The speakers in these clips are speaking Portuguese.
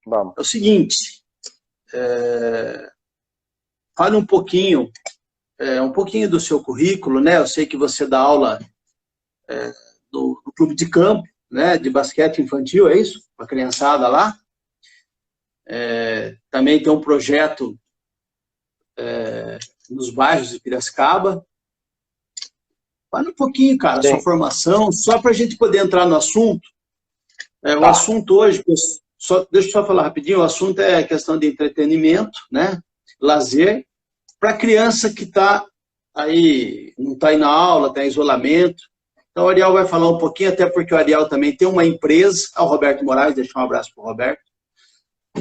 Vamos. É o seguinte, fale um pouquinho do seu currículo, né? Eu sei que você dá aula do clube de campo, né? De basquete infantil, é isso? Para a criançada lá. Também tem um projeto nos bairros de Piracicaba. Fale um pouquinho, cara, sua formação, só para a gente poder entrar no assunto. O assunto hoje, deixa eu só falar rapidinho, o assunto é questão de entretenimento, né? Lazer, para criança que está aí, não está aí na aula, está em isolamento. Então o Ariel vai falar um pouquinho, até porque o Ariel também tem uma empresa, o Roberto Moraes, deixa um abraço para o Roberto.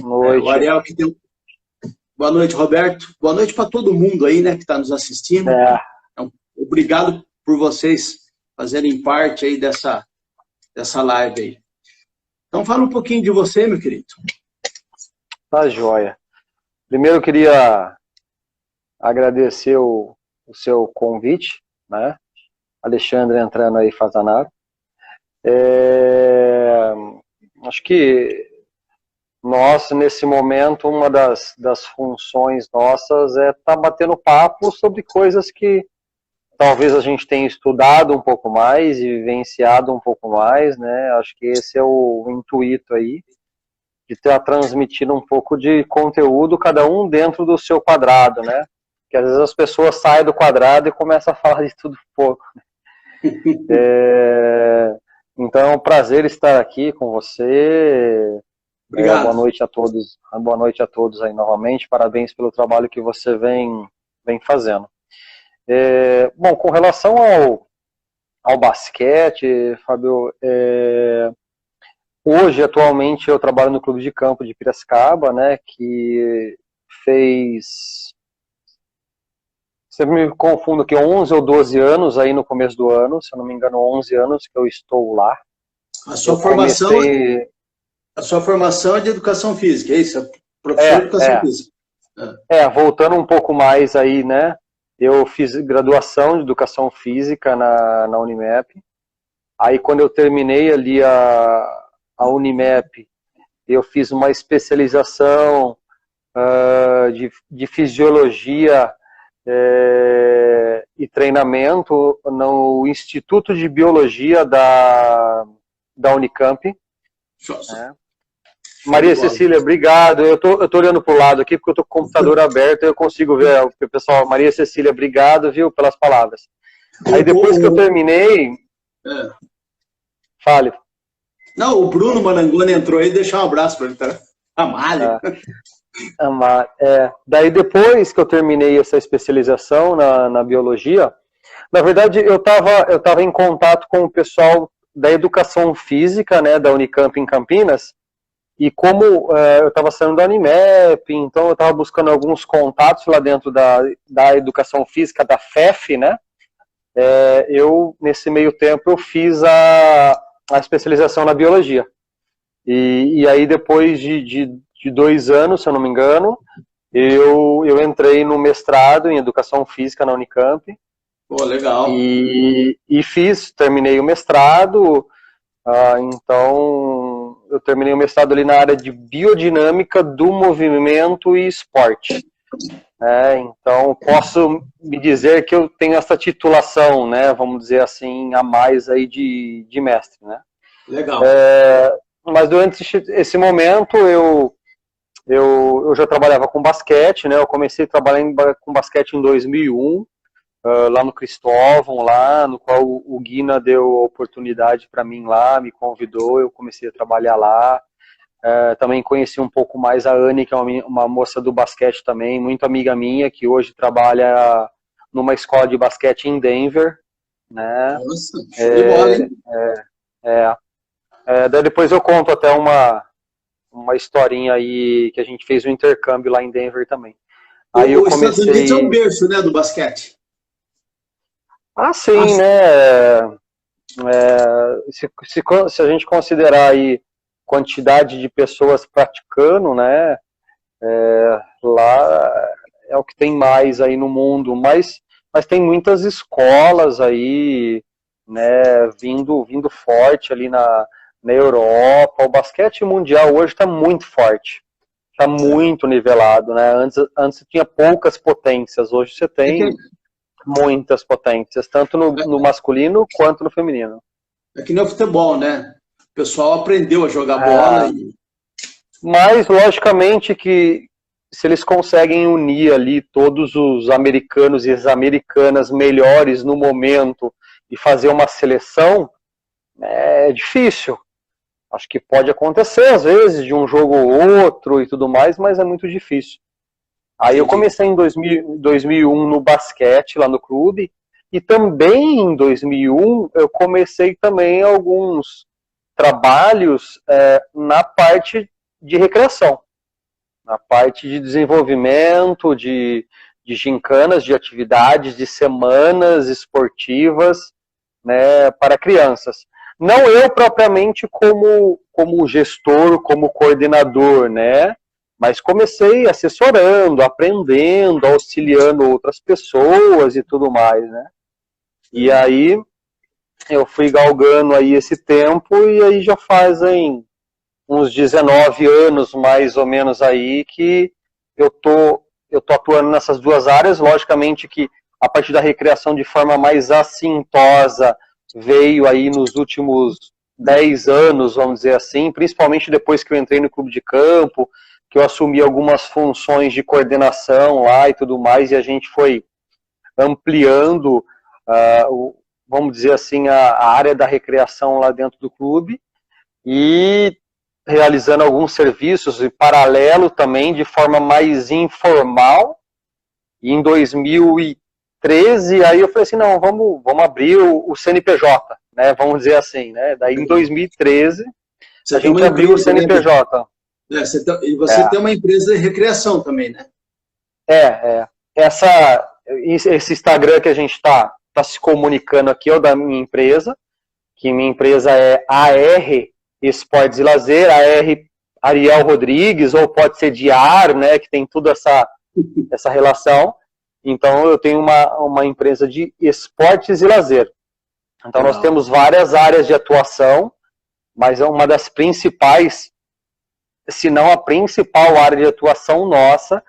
O Ariel que tem... Boa noite, Roberto. Boa noite para todo mundo aí, né, que está nos assistindo. Então, obrigado por vocês fazerem parte aí dessa live aí. Então fala um pouquinho de você, meu querido. Tá joia. Primeiro eu queria agradecer o seu convite, né? Alexandre entrando aí, Fazanaro. Acho que nós, nesse momento, uma das funções nossas é estar batendo papo sobre coisas que talvez a gente tenha estudado um pouco mais e vivenciado um pouco mais, né? Acho que esse é o intuito aí, de estar transmitindo um pouco de conteúdo, cada um dentro do seu quadrado, né? Porque às vezes as pessoas saem do quadrado e começam a falar de tudo pouco. Então é um prazer estar aqui com você. Obrigado. Boa noite a todos. Boa noite a todos aí novamente. Parabéns pelo trabalho que você vem fazendo. Bom, com relação ao basquete, Fábio, hoje, atualmente, eu trabalho no Clube de Campo de Piracicaba, né, que fez, sempre me confundo aqui, 11 ou 12 anos aí no começo do ano, se eu não me engano, 11 anos que eu estou lá. A sua formação é de educação física, é isso? Professor de educação física. Voltando um pouco mais aí, né, eu fiz graduação de educação física na Unimep. Aí quando eu terminei ali a Unimep, eu fiz uma especialização de fisiologia e treinamento no Instituto de Biologia da Unicamp. Maria Cecília, obrigado. Eu tô olhando para o lado aqui porque eu tô com o computador aberto e eu consigo ver o pessoal. Maria Cecília, obrigado, viu, pelas palavras. Aí depois que eu terminei... Fale. Não, o Bruno Manangoni entrou aí, deixar um abraço para ele, tá? Amália. Daí depois que eu terminei essa especialização na biologia, na verdade eu tava em contato com o pessoal da educação física, né, da Unicamp em Campinas, e como eu estava saindo da Unimep, então eu estava buscando alguns contatos lá dentro da educação física, da FEF, né, nesse meio tempo, eu fiz a especialização na biologia. E aí, depois de 2 anos, se eu não me engano, eu entrei no mestrado em Educação Física na Unicamp. Pô, legal. E terminei o mestrado, então eu terminei o mestrado ali na área de biodinâmica do movimento e esporte. Então, posso me dizer que eu tenho essa titulação, né, vamos dizer assim, a mais aí de mestre, né? Legal. Mas durante esse momento eu já trabalhava com basquete, né? Eu comecei a trabalhar com basquete em 2001, lá no Cristóvão, lá no qual o Guina deu oportunidade para mim lá, me convidou, eu comecei a trabalhar lá. Também conheci um pouco mais a Anne, que é uma moça do basquete também, muito amiga minha, que hoje trabalha numa escola de basquete em Denver, né? Nossa, show de bola, hein? Daí depois eu conto até uma historinha aí, que a gente fez um intercâmbio lá em Denver também. Aí eu comecei... Estados Unidos é um berço, né, do basquete. Sim, né? Se a gente considerar aí quantidade de pessoas praticando, né, lá é o que tem mais aí no mundo, mas tem muitas escolas aí, né, vindo forte ali na Europa. O basquete mundial hoje está muito forte, está muito nivelado, né? Antes você tinha poucas potências, hoje você tem muitas potências, tanto no masculino quanto no feminino. É que nem o futebol, né? O pessoal aprendeu a jogar bola. Mas, logicamente, que se eles conseguem unir ali todos os americanos e as americanas melhores no momento e fazer uma seleção, é difícil. Acho que pode acontecer, às vezes, de um jogo ou outro e tudo mais, mas é muito difícil. Aí eu comecei em 2001 no basquete, lá no clube, e também em 2001 eu comecei também alguns trabalhos na parte de recreação, na parte de desenvolvimento, de gincanas, de atividades, de semanas esportivas, né, para crianças. Não eu propriamente como gestor, como coordenador, né? Mas comecei assessorando, aprendendo, auxiliando outras pessoas e tudo mais, né? E aí eu fui galgando aí esse tempo e aí já fazem uns 19 anos mais ou menos aí que eu tô atuando nessas duas áreas. Logicamente que a partir da recreação de forma mais assintosa veio aí nos últimos 10 anos, vamos dizer assim, principalmente depois que eu entrei no clube de campo, que eu assumi algumas funções de coordenação lá e tudo mais, e a gente foi ampliando, vamos dizer assim, a área da recreação lá dentro do clube, e realizando alguns serviços em paralelo também, de forma mais informal. E em 2013, aí eu falei assim, não, vamos abrir o CNPJ, né, vamos dizer assim, né, daí em 2013 a gente abriu o CNPJ. E você tem uma empresa de recreação também, né? Esse Instagram que a gente tá se comunicando aqui é o da minha empresa, que minha empresa é AR Esportes e Lazer, AR Ariel Rodrigues, ou pode ser Diar, né, que tem tudo essa relação. Então eu tenho uma empresa de esportes e lazer. Então nós temos várias áreas de atuação, mas uma das principais, se não a principal área de atuação nossa,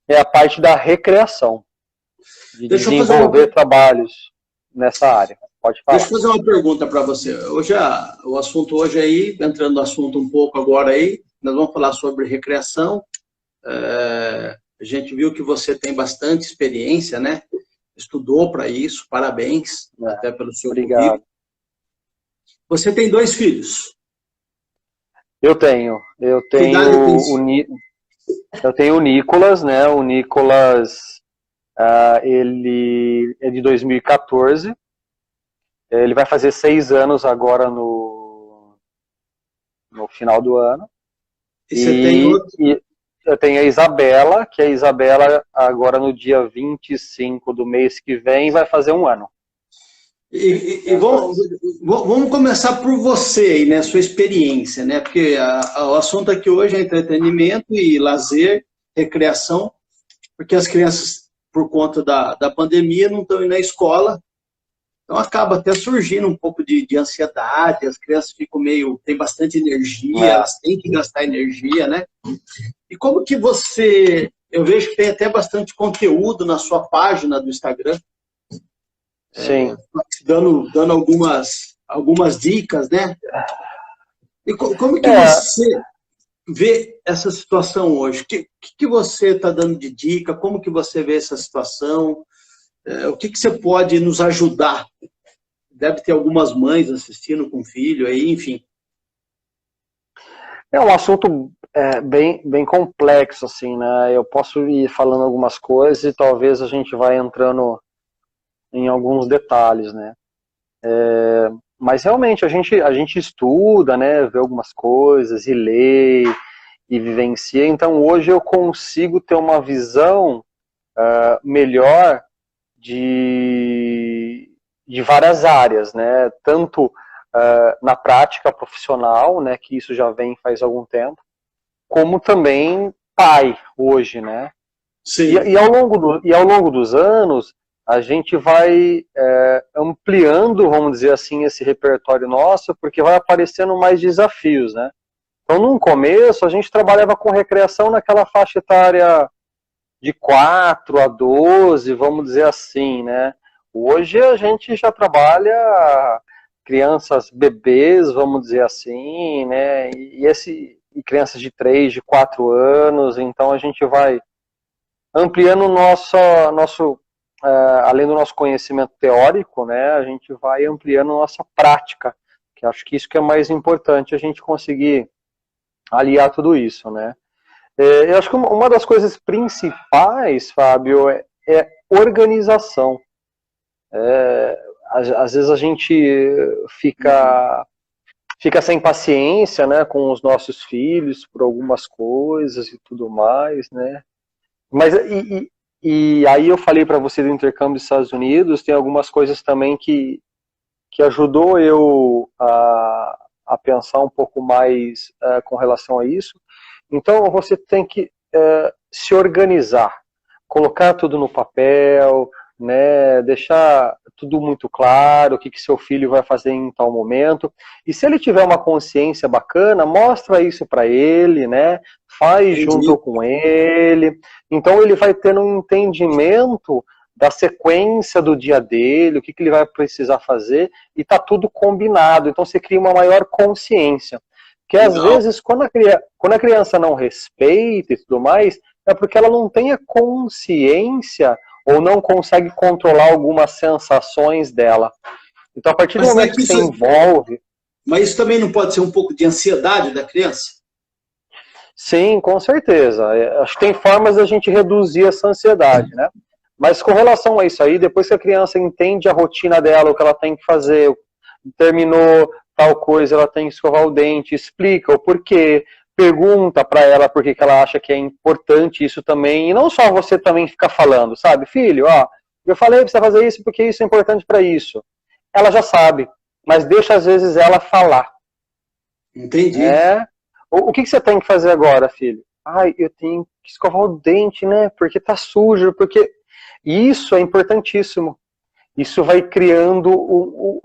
é a parte da recreação, de desenvolver trabalhos nessa área. Pode falar. Deixa eu fazer uma pergunta para você. O assunto hoje aí, entrando no assunto um pouco agora aí, nós vamos falar sobre recreação. A gente viu que você tem bastante experiência, né? Estudou para isso, parabéns, até pelo seu Obrigado. Currículo. Você tem 2 filhos? Eu tenho o Nicolas, né? O Nicolas, ele é de 2014. Ele vai fazer 6 anos agora no final do ano. E você tem outro? Eu tenho a Isabela, que a Isabela agora no dia 25 do mês que vem vai fazer 1 ano. E vamos começar por você aí, né? Sua experiência, né? Porque o assunto aqui hoje é entretenimento e lazer, recreação, porque as crianças, por conta da pandemia, não estão indo na escola. Então acaba até surgindo um pouco de ansiedade, as crianças ficam tem bastante energia, elas têm que gastar energia, né? E como que eu vejo que tem até bastante conteúdo na sua página do Instagram. Sim. Dando algumas dicas, né? E como que você vê essa situação hoje? O que você está dando de dica? Como que você vê essa situação? O que você pode nos ajudar? Deve ter algumas mães assistindo com filho aí, enfim. É um assunto bem complexo, assim, né? Eu posso ir falando algumas coisas e talvez a gente vai entrando em alguns detalhes, né? Mas realmente a gente estuda, né? Vê algumas coisas e lê e vivencia. Então hoje eu consigo ter uma visão melhor de várias áreas, né? Tanto na prática profissional, né? Que isso já vem faz algum tempo, como também pai hoje, né? Sim. E ao longo dos anos a gente vai ampliando, vamos dizer assim, esse repertório nosso, porque vai aparecendo mais desafios, né? Então, no começo, a gente trabalhava com recreação naquela faixa etária de 4 a 12, vamos dizer assim, né? Hoje a gente já trabalha crianças bebês, vamos dizer assim, né? E crianças de 3, de 4 anos, então a gente vai ampliando o nosso além do nosso conhecimento teórico, né, a gente vai ampliando a nossa prática, que acho que isso que é mais importante, a gente conseguir aliar tudo isso, né. Eu acho que uma das coisas principais, Fábio, é organização. Às vezes a gente fica sem paciência, né, com os nossos filhos por algumas coisas e tudo mais, né. Mas e aí eu falei para você do intercâmbio dos Estados Unidos, tem algumas coisas também que ajudou eu a pensar um pouco mais com relação a isso. Então você tem que se organizar, colocar tudo no papel, né, deixar tudo muito claro, o que seu filho vai fazer em tal momento. E se ele tiver uma consciência bacana, mostra isso para ele, né, faz junto com ele. Então ele vai tendo um entendimento da sequência do dia dele, o que ele vai precisar fazer, e tá tudo combinado. Então você cria uma maior consciência. Porque às vezes, quando a criança não respeita e tudo mais, é porque ela não tem a consciência ou não consegue controlar algumas sensações dela. Então, a partir do momento que você envolve... Mas isso também não pode ser um pouco de ansiedade da criança? Sim, com certeza. Acho que tem formas da gente reduzir essa ansiedade, né? Mas com relação a isso aí, depois que a criança entende a rotina dela, o que ela tem que fazer, terminou tal coisa, ela tem que escovar o dente, explica o porquê, pergunta para ela por que ela acha que é importante isso também, e não só você também ficar falando, sabe? Filho, ó, eu falei para você fazer isso porque isso é importante para isso. Ela já sabe, mas deixa às vezes ela falar. Entendi. O que você tem que fazer agora, filho? Ai, eu tenho que escovar o dente, né? Porque tá sujo, porque... Isso é importantíssimo. Isso vai criando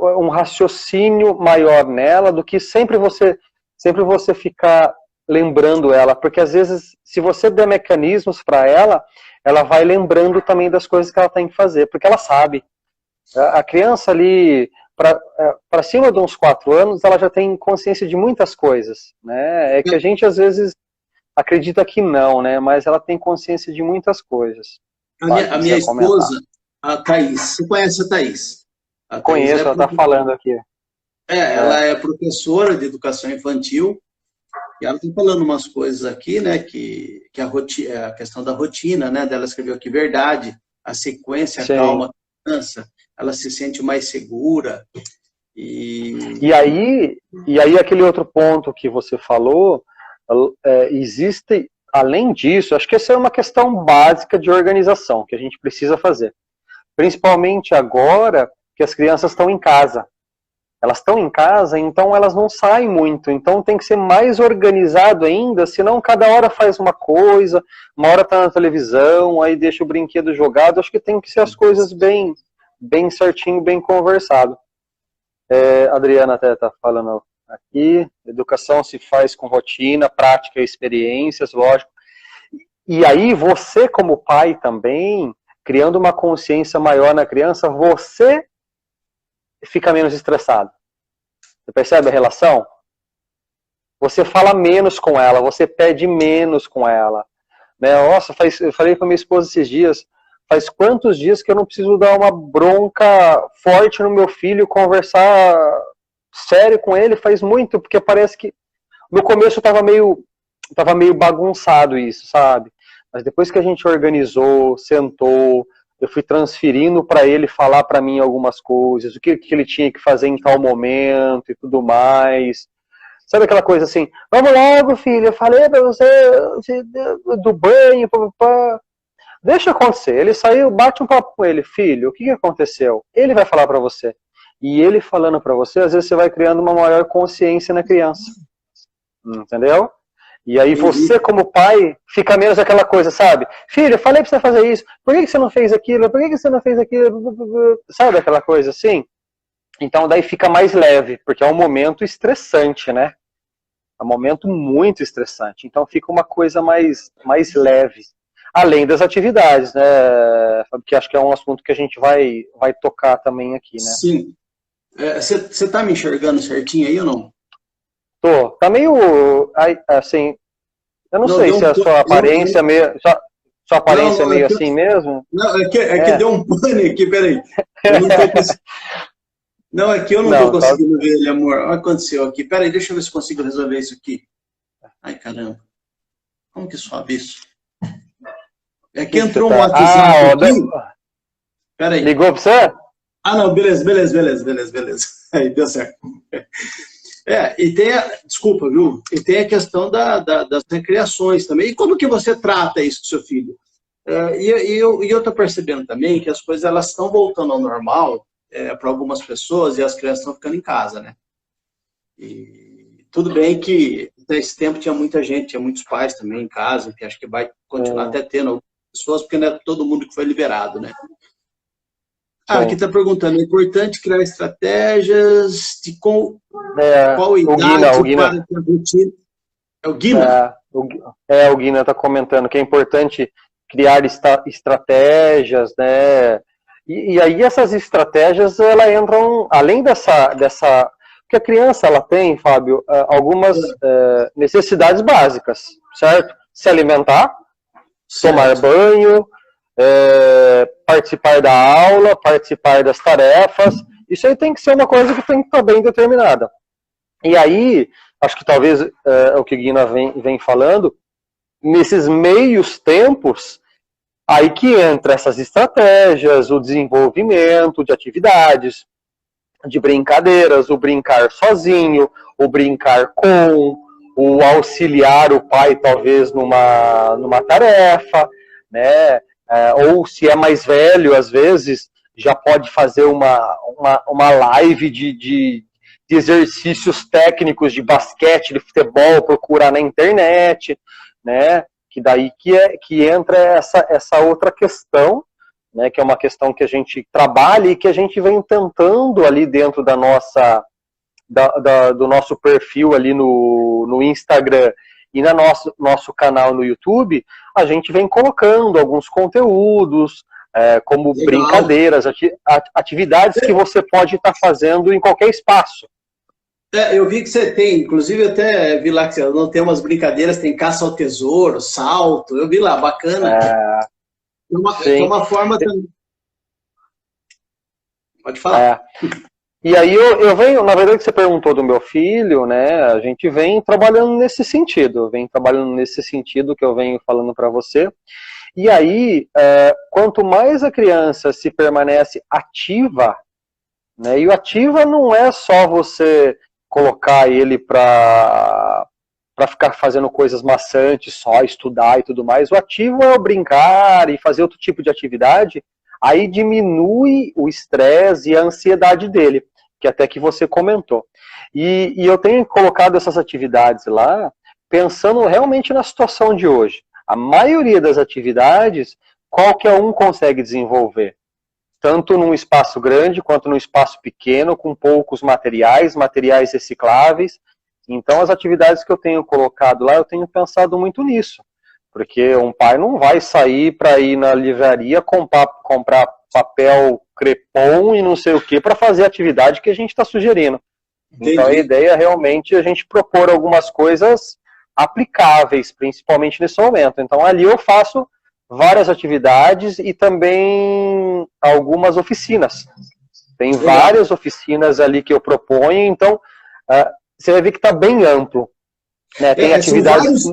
um raciocínio maior nela do que sempre você ficar lembrando ela, porque às vezes se você der mecanismos para ela, ela vai lembrando também das coisas que ela tem que fazer, porque ela sabe. A criança ali, para cima de uns 4 anos, ela já tem consciência de muitas coisas, né? É que a gente às vezes acredita que não, né? Mas ela tem consciência de muitas coisas. A minha esposa, a Thaís, você conhece a Thaís? Conheço, ela está falando aqui. Ela é professora de educação infantil, e ela está falando umas coisas aqui, né, que a questão da rotina, né, dela escreveu aqui, verdade, a sequência, calma, a criança, ela se sente mais segura. E aí aquele outro ponto que você falou, existe... Além disso, acho que essa é uma questão básica de organização que a gente precisa fazer. Principalmente agora que as crianças estão em casa. Elas estão em casa, então elas não saem muito. Então tem que ser mais organizado ainda, senão cada hora faz uma coisa, uma hora está na televisão, aí deixa o brinquedo jogado. Acho que tem que ser as coisas bem certinho, bem conversado. A Adriana até está falando... Aqui, educação se faz com rotina, prática e experiências, lógico. E aí você como pai também, criando uma consciência maior na criança, você fica menos estressado. Você percebe a relação? Você fala menos com ela, você pede menos com ela. Né? Nossa, eu falei para minha esposa esses dias, faz quantos dias que eu não preciso dar uma bronca forte no meu filho, conversar... sério com ele, faz muito, porque parece que no começo tava meio bagunçado isso, sabe? Mas depois que a gente organizou, sentou, eu fui transferindo para ele falar para mim algumas coisas, o que ele tinha que fazer em tal momento e tudo mais. Sabe aquela coisa assim, vamos logo, filho, eu falei para você do banho, papapá. Deixa acontecer. Ele saiu, bate um papo com ele, filho, o que aconteceu? Ele vai falar para você. E ele falando para você, às vezes você vai criando uma maior consciência na criança. Entendeu? E aí você, como pai, fica menos aquela coisa, sabe? Filho, eu falei pra você fazer isso, por que você não fez aquilo? Por que você não fez aquilo? Sabe aquela coisa assim? Então daí fica mais leve, porque é um momento estressante, né? É um momento muito estressante. Então fica uma coisa mais leve. Além das atividades, né? Que acho que é um assunto que a gente vai tocar também aqui, né? Sim. Você tá me enxergando certinho aí ou não? Tô. Tá meio, assim, eu não sei se a sua aparência meio, sua aparência meio assim mesmo. Não, é que deu um pane aqui, peraí. Eu não tô conseguindo. Não, aqui eu não tô conseguindo ver ele, amor. O que aconteceu aqui? Peraí, deixa eu ver se consigo resolver isso aqui. Ai, caramba. Como que sobe isso? É que entrou um WhatsApp aqui. Peraí. Ligou pra você? Ah, não, beleza. Aí, deu certo. E tem desculpa, viu? E tem a questão das recreações também. E como que você trata isso com seu filho? E eu tô percebendo também que as coisas elas estão voltando ao normal para algumas pessoas e as crianças estão ficando em casa, né? E tudo bem que nesse tempo tinha muita gente, tinha muitos pais também em casa, que acho que vai continuar até tendo algumas pessoas, porque não é todo mundo que foi liberado, né? Aqui está perguntando, é importante criar estratégias de qual idade para ter rotina? É o Guina? O Guina está comentando que é importante criar estratégias, né? E aí essas estratégias, elas entram, além dessa... Porque a criança, ela tem, Fábio, algumas necessidades básicas, certo? Se alimentar, tomar banho, participar da aula, participar das tarefas, isso aí tem que ser uma coisa que tem que estar bem determinada. E aí, acho que talvez o que Guina vem falando, nesses meios tempos, aí que entra essas estratégias, o desenvolvimento de atividades, de brincadeiras, o brincar sozinho, o brincar com, o auxiliar o pai talvez numa tarefa, né? Ou se é mais velho, às vezes, já pode fazer uma live de exercícios técnicos de basquete, de futebol, procurar na internet, né? Que daí que entra essa outra questão, né? Que é uma questão que a gente trabalha e que a gente vem tentando ali dentro da nossa, do nosso perfil ali no Instagram e no nosso canal no YouTube, a gente vem colocando alguns conteúdos, como legal, brincadeiras, atividades que você pode estar fazendo em qualquer espaço. Eu vi que você tem, inclusive até vi lá que você não tem umas brincadeiras, tem caça ao tesouro, salto, eu vi lá, bacana. Tem uma forma também. Pode falar. E aí eu venho, na verdade que você perguntou do meu filho, né, a gente vem trabalhando nesse sentido, que eu venho falando para você. E aí, quanto mais a criança se permanece ativa, né, e o ativa não é só você colocar ele para ficar fazendo coisas maçantes, só estudar e tudo mais. O ativo é o brincar e fazer outro tipo de atividade, aí diminui o estresse e a ansiedade dele, que até que você comentou. E eu tenho colocado essas atividades lá, pensando realmente na situação de hoje. A maioria das atividades, qualquer um consegue desenvolver. Tanto num espaço grande, quanto num espaço pequeno, com poucos materiais recicláveis. Então, as atividades que eu tenho colocado lá, eu tenho pensado muito nisso. Porque um pai não vai sair para ir na livraria comprar papel crepom e não sei o que para fazer a atividade que a gente está sugerindo. Entendi. Então, a ideia é realmente a gente propor algumas coisas aplicáveis, principalmente nesse momento. Então, ali eu faço várias atividades e também algumas oficinas. Tem várias oficinas ali que eu proponho, então você vai ver que está bem amplo. Né? Tem atividades...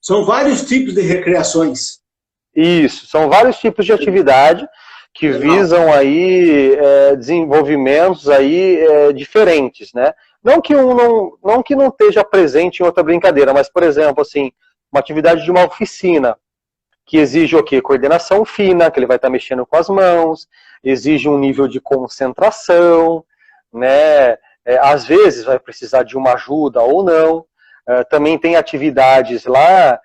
São vários tipos de recreações. Isso, são vários tipos de atividade que visam aí desenvolvimentos aí diferentes, né? Não que não esteja presente em outra brincadeira, mas, por exemplo, assim, uma atividade de uma oficina, que exige o quê? Coordenação fina, que ele vai estar mexendo com as mãos, exige um nível de concentração, né? Às vezes vai precisar de uma ajuda ou não. também tem atividades lá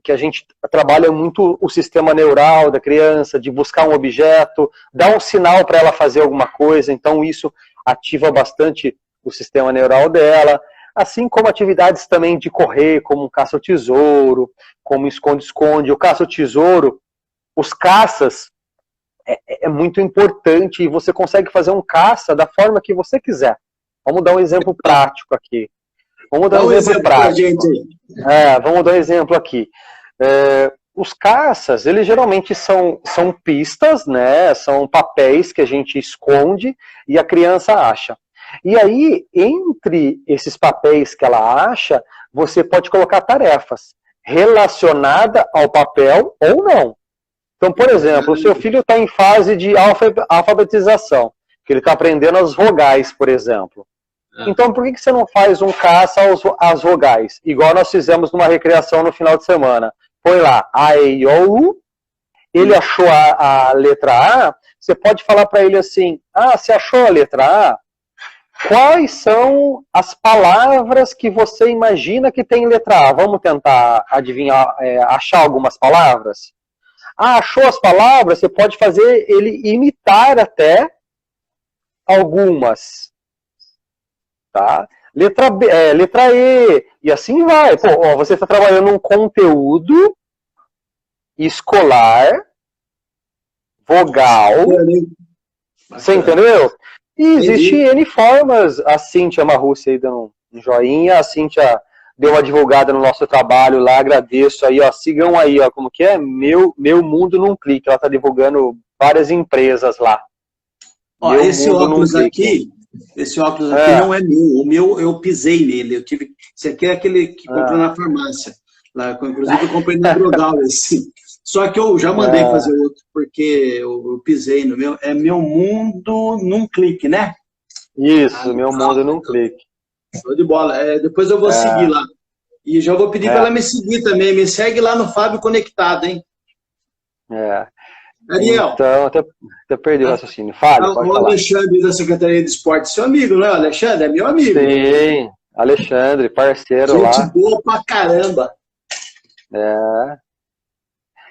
que a gente trabalha muito o sistema neural da criança, de buscar um objeto, dar um sinal para ela fazer alguma coisa, então isso ativa bastante o sistema neural dela, assim como atividades também de correr, como caça ao tesouro, como esconde-esconde. O caça ao tesouro, os caças, é muito importante e você consegue fazer um caça da forma que você quiser. Vamos dar um exemplo prático aqui. Vamos dar um exemplo prático. Vamos dar um exemplo aqui. Os caças, eles geralmente são pistas, né? São papéis que a gente esconde e a criança acha. E aí, entre esses papéis que ela acha, você pode colocar tarefas relacionadas ao papel ou não. Então, por exemplo, o seu filho está em fase de alfabetização, que ele está aprendendo as vogais, por exemplo. Então, por que você não faz um caça às vogais? Igual nós fizemos numa recreação no final de semana. Põe lá, A, E, I, O, U. Ele achou a letra A, você pode falar para ele assim, você achou a letra A? Quais são as palavras que você imagina que tem letra A? Vamos tentar adivinhar, achar algumas palavras? Achou as palavras? Você pode fazer ele imitar até algumas. Tá? Letra B, letra E, e assim vai. Pô, você está trabalhando um conteúdo escolar, vogal, você entendeu? E existe N formas. A Cíntia Marrussi aí dando um joinha, a Cíntia deu uma divulgada no nosso trabalho lá, agradeço aí, ó, sigam aí, ó, como que é? Meu Mundo Num Clique, ela tá divulgando várias empresas lá. Ó, esse óculos aqui não é meu, o meu eu pisei nele, esse aqui é aquele que comprou na farmácia, lá, inclusive eu comprei na Drogal, esse. Só que eu já mandei fazer outro, porque eu pisei no meu, é Meu Mundo Num Clique, né? Isso, Meu Mundo Num Clique. Show de bola, depois eu vou seguir lá. E já vou pedir para ela me seguir também, me segue lá no Fábio Conectado, hein? Ariel. Então, até perdi o raciocínio. Fábio, pode falar. O Alexandre da Secretaria de Esporte, seu amigo, não é? O Alexandre é meu amigo. Sim, Alexandre, parceiro lá. Gente boa pra caramba.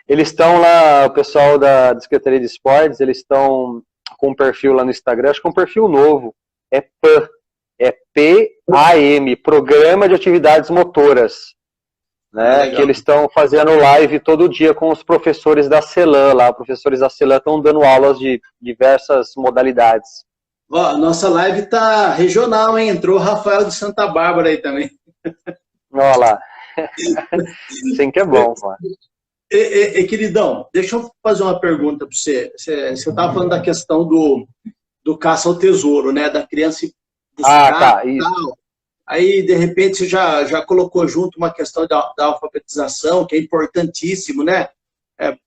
Eles estão lá, o pessoal da Secretaria de Esportes, eles estão com um perfil lá no Instagram, acho que é um perfil novo. É PAM, Programa de Atividades Motoras. Né, que eles estão fazendo live todo dia com os professores da CELAM lá. Os professores da CELAM estão dando aulas de diversas modalidades. Ó, nossa live tá regional, hein? Entrou o Rafael de Santa Bárbara aí também. Olha lá. Sim que é bom, mano. Queridão, deixa eu fazer uma pergunta para você. Você estava falando da questão do caça ao tesouro, né? Da criança buscar tá, isso. Tal. Aí, de repente, você já colocou junto uma questão da alfabetização, que é importantíssimo, né?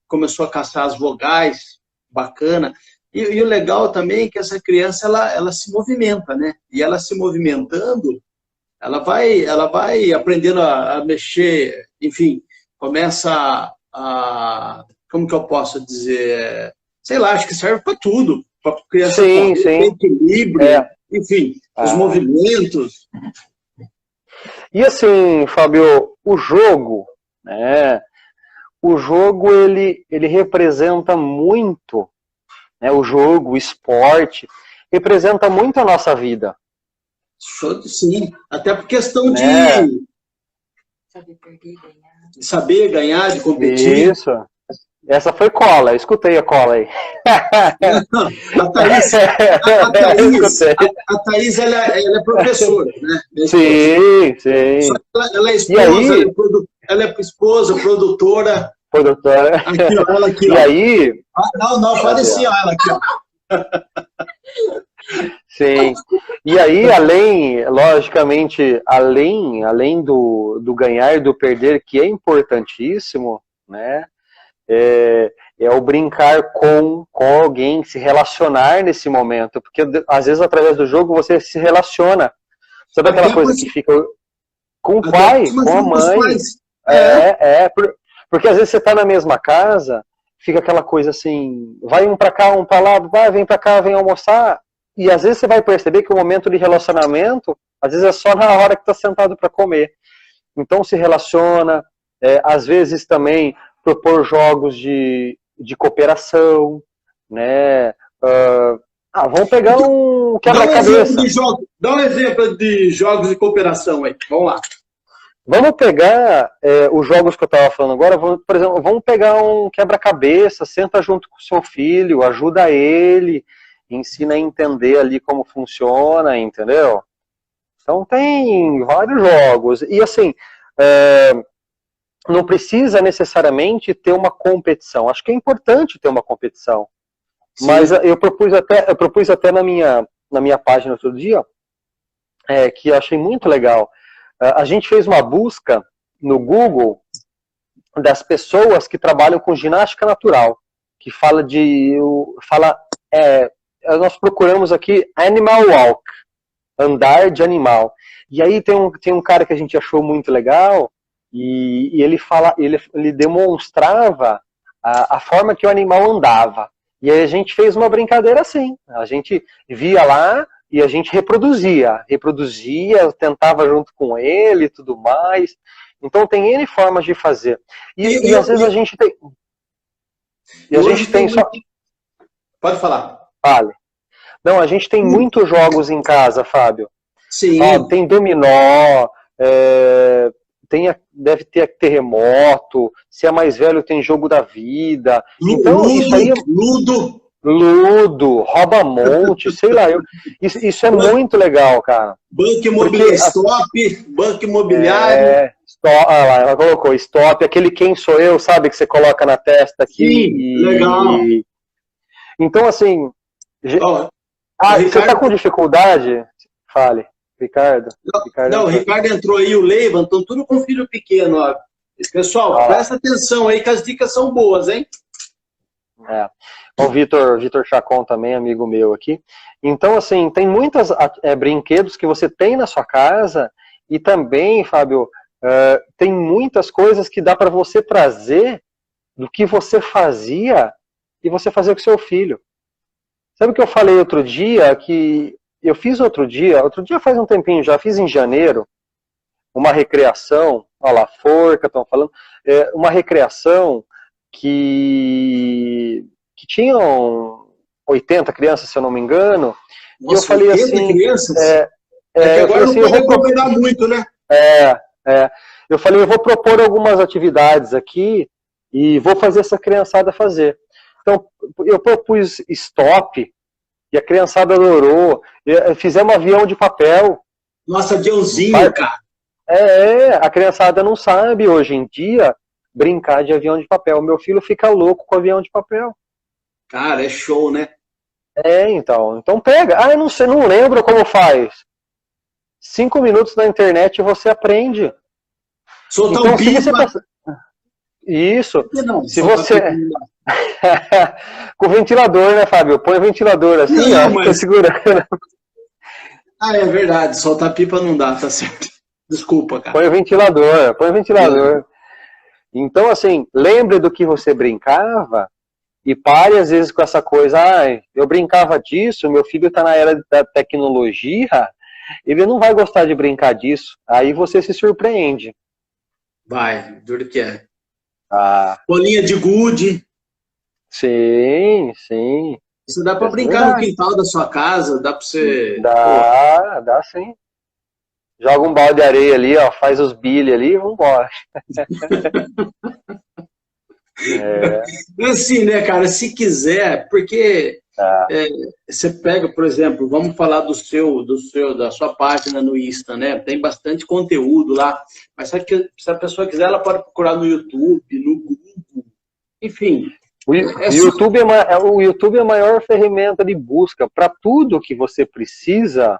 Começou a caçar as vogais, bacana. E o legal também é que essa criança, ela se movimenta, né? E ela se movimentando, ela vai aprendendo a mexer, enfim, começa como que eu posso dizer? Sei lá, acho que serve para tudo. Para a criança ter equilíbrio, enfim, os movimentos. E assim, Fábio, o jogo, né? O jogo, ele representa muito, né? O jogo, o esporte, representa muito a nossa vida. Sim, até por questão de saber ganhar, de competir. Isso. Essa foi cola, escutei a cola aí. A Thaís ela é professora, né? Sim. Ela é esposa, ela é esposa, produtora. Aqui, ó, ela aqui, ó. E aí... Não, fala assim, ó, ela aqui, ó. Sim. E aí, logicamente, além do ganhar e do perder, que é importantíssimo, né? É o brincar com alguém, se relacionar nesse momento, porque às vezes através do jogo você se relaciona. Sabe aquela coisa que fica com o pai, com a mãe? Porque às vezes você está na mesma casa, fica aquela coisa assim, vai um para cá, um para lá, vem para cá, vem almoçar, e às vezes você vai perceber que o momento de relacionamento Às vezes é só na hora que está sentado para comer. Então se relaciona, às vezes também propor jogos de cooperação, né? Vamos pegar um quebra-cabeça. Dá um exemplo de jogos de cooperação aí. Vamos lá. Vamos pegar os jogos que eu estava falando agora, por exemplo, vamos pegar um quebra-cabeça, senta junto com o seu filho, ajuda ele, ensina a entender ali como funciona, entendeu? Então tem vários jogos. E assim, não precisa necessariamente ter uma competição. Acho que é importante ter uma competição. Sim. Mas eu propus até na minha página outro dia, que eu achei muito legal. A gente fez uma busca no Google das pessoas que trabalham com ginástica natural, que nós procuramos aqui Animal Walk, andar de animal. E aí tem um cara que a gente achou muito legal, e ele demonstrava a forma que o animal andava. E aí a gente fez uma brincadeira assim. A gente via lá e a gente reproduzia, tentava junto com ele e tudo mais. Então tem N formas de fazer. E às vezes a gente tem... E a gente tem só... Pode falar. Vale. Não, a gente tem muitos jogos em casa, Fábio. Sim. Tem dominó, deve ter terremoto, se é mais velho tem jogo da vida. Então, isso aí... Ludo, rouba-monte, sei lá. Isso é muito legal, cara. Banco imobiliário, stop, banco imobiliário. Ela colocou stop, aquele quem sou eu, sabe, que você coloca na testa aqui. Sim, legal. Então, assim... Ricardo... Você tá com dificuldade? Fale, Ricardo. Não, o Ricardo entrou aí, o Leiva, estão tudo com filho pequeno, ó. Pessoal, presta atenção aí que as dicas são boas, hein? O Vitor Chacon também, amigo meu aqui. Então, assim, tem muitos brinquedos que você tem na sua casa e também, Fábio, tem muitas coisas que dá para você trazer do que você fazia e você fazer com seu filho. Sabe o que eu falei outro dia? Que eu fiz outro dia faz um tempinho já, fiz em janeiro, uma recreação, olha lá, forca, estão falando, uma recreação que tinham 80 crianças, se eu não me engano. Nossa, e eu falei assim... crianças? Que agora não pode acompanhar muito, né? Eu falei, eu vou propor algumas atividades aqui e vou fazer essa criançada fazer. Então, eu propus stop e a criançada adorou. Fizemos avião de papel. Nossa, aviãozinho, cara. A criançada não sabe hoje em dia brincar de avião de papel. Meu filho fica louco com avião de papel. Cara, é show, né? Então pega. Eu não sei, não lembro como faz. 5 minutos na internet e você aprende. Soltar então, um pipa. Isso. Não, se você... Com o ventilador, né, Fábio? Põe o ventilador assim, fica segurando. É verdade. Soltar pipa não dá, tá certo. Desculpa, cara. Põe o ventilador. Então, assim, lembre do que você brincava e pare, às vezes, com essa coisa, eu brincava disso, meu filho está na era da tecnologia, ele não vai gostar de brincar disso. Aí você se surpreende. Vai, duro que é. Bolinha de gude. Sim. Isso dá para brincar no quintal da sua casa, dá para você... Dá sim. Joga um balde de areia ali, faz os bilhos ali e vambora. Assim, né, cara, se quiser, porque você pega, por exemplo, vamos falar da sua página no Insta, né? Tem bastante conteúdo lá, mas sabe que se a pessoa quiser, ela pode procurar no YouTube, no Google, enfim. O YouTube é a maior ferramenta de busca. Para tudo que você precisa,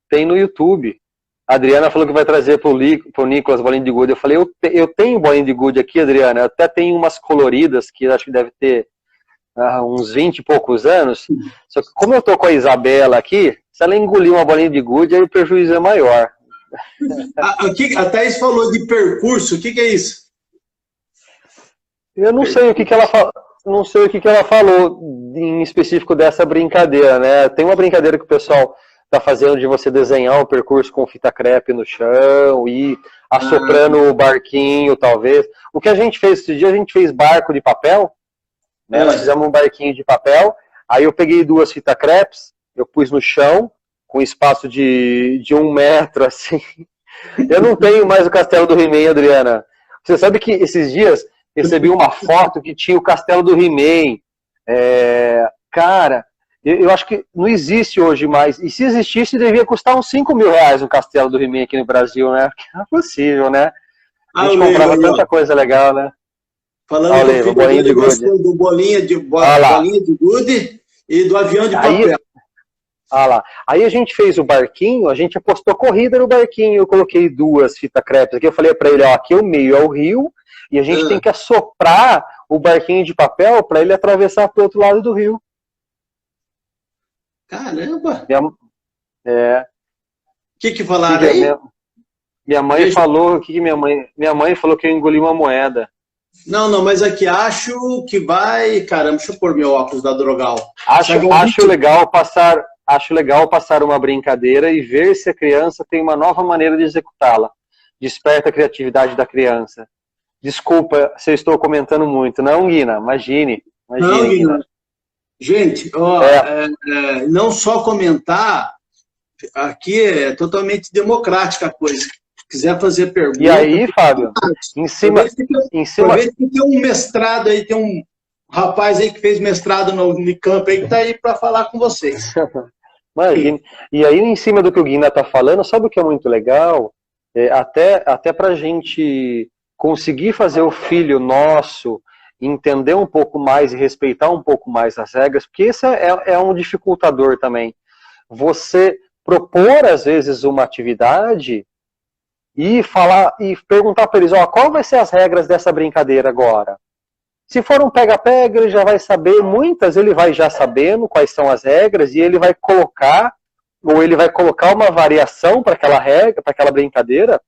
tem no YouTube. A Adriana falou que vai trazer para o Nicolas bolinha de gude. Eu falei, eu tenho bolinha de gude aqui, Adriana. Eu até tenho umas coloridas, que acho que deve ter uns 20 e poucos anos. Só que como eu tô com a Isabela aqui, se ela engolir uma bolinha de gude, aí o prejuízo é maior. A Thaís falou de percurso, o que é isso? Eu não sei o que ela falou. Não sei o que ela falou em específico dessa brincadeira, né? Tem uma brincadeira que o pessoal tá fazendo de você desenhar um percurso com fita crepe no chão e assoprando o barquinho, talvez. O que a gente fez esse dia, a gente fez barco de papel, né? Nós fizemos um barquinho de papel, aí eu peguei 2 fita crepes, eu pus no chão, com espaço de 1 metro, assim. Eu não tenho mais o castelo do He-Man, Adriana. Você sabe que esses dias recebi uma foto que tinha o castelo do He-Man. Cara, eu acho que não existe hoje mais. E se existisse, devia custar uns 5 mil reais um castelo do He-Man aqui no Brasil, né? Porque não é possível, né? A gente comprava tanta coisa legal, né? Falando que o filho dele gostou do bolinha de gude e do avião de papel. Lá. Aí a gente fez o barquinho, a gente apostou corrida no barquinho, eu coloquei 2 fita crepes aqui, eu falei pra ele, ó, aqui o meio é o rio, e a gente tem que assoprar o barquinho de papel para ele atravessar pro outro lado do rio. Caramba! O que falaram que aí? Minha mãe falou, minha mãe falou que eu engoli uma moeda. Não, mas aqui acho que vai... Caramba, deixa eu pôr meu óculos da Drogal. Acho legal passar uma brincadeira e ver se a criança tem uma nova maneira de executá-la. Desperta a criatividade da criança. Desculpa se eu estou comentando muito. Não, Guina, imagine. Não, Guina. Gente, não só comentar, aqui é totalmente democrática a coisa. Se quiser fazer pergunta... E aí, Fábio, aproveita que tem um mestrado aí, tem um rapaz aí que fez mestrado no Unicamp aí que está aí para falar com vocês. Imagina. E aí, em cima do que o Guina está falando, sabe o que é muito legal? Até para a gente conseguir fazer o filho nosso entender um pouco mais e respeitar um pouco mais as regras, porque esse é um dificultador também. Você propor, às vezes, uma atividade e perguntar para eles, qual vai ser as regras dessa brincadeira agora? Se for um pega-pega, ele já vai saber, muitas ele vai já sabendo quais são as regras e ele vai colocar uma variação para aquela regra, para aquela brincadeira,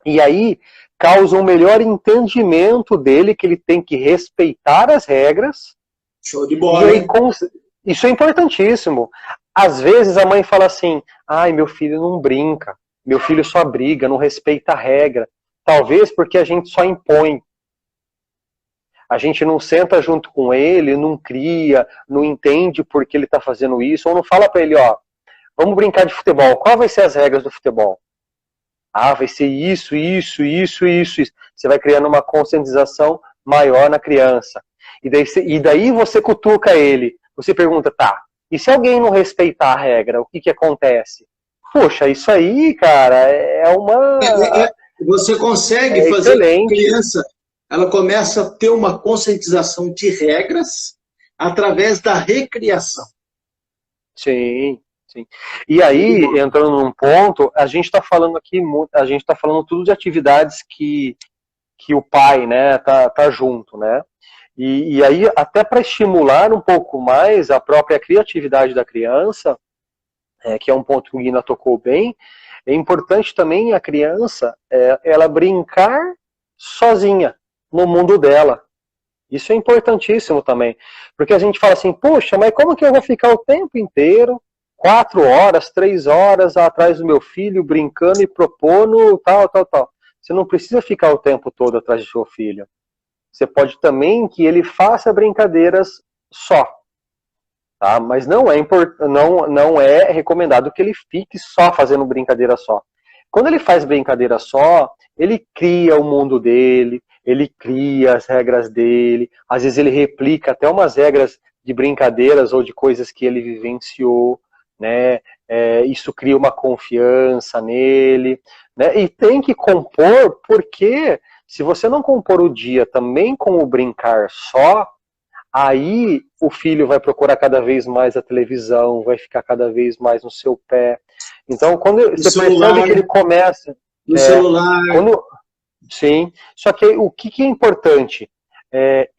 e aí causa um melhor entendimento dele que ele tem que respeitar as regras. Show de bola. E aí, isso é importantíssimo. Às vezes a mãe fala assim, meu filho não brinca, meu filho só briga, não respeita a regra. Talvez porque a gente só impõe. A gente não senta junto com ele, não cria, não entende por que ele está fazendo isso, ou não fala para ele, vamos brincar de futebol, qual vai ser as regras do futebol? Vai ser isso. Você vai criando uma conscientização maior na criança. E daí você cutuca ele, você pergunta, e se alguém não respeitar a regra, o que acontece? Poxa, isso aí, cara, você consegue fazer com a criança, ela começa a ter uma conscientização de regras através da recriação. Sim. E aí, entrando num ponto, a gente está falando aqui, a gente está falando tudo de atividades que o pai, né, tá junto, né? E aí, até para estimular um pouco mais a própria criatividade da criança, que é um ponto que o Guina tocou bem, é importante também a criança, ela brincar sozinha, no mundo dela. Isso é importantíssimo também. Porque a gente fala assim, poxa, mas como que eu vou ficar o tempo inteiro, 4 horas, 3 horas atrás do meu filho, brincando e propondo tal. Você não precisa ficar o tempo todo atrás do seu filho. Você pode também que ele faça brincadeiras só. Tá? Mas não é recomendado que ele fique só fazendo brincadeira só. Quando ele faz brincadeira só, ele cria o mundo dele, ele cria as regras dele, às vezes ele replica até umas regras de brincadeiras ou de coisas que ele vivenciou, né? Isso cria uma confiança nele, né? E tem que compor, porque se você não compor o dia também com o brincar só, aí o filho vai procurar cada vez mais a televisão, vai ficar cada vez mais no seu pé. Então, quando você percebe que ele começa... No celular... Sim, só que o que é importante?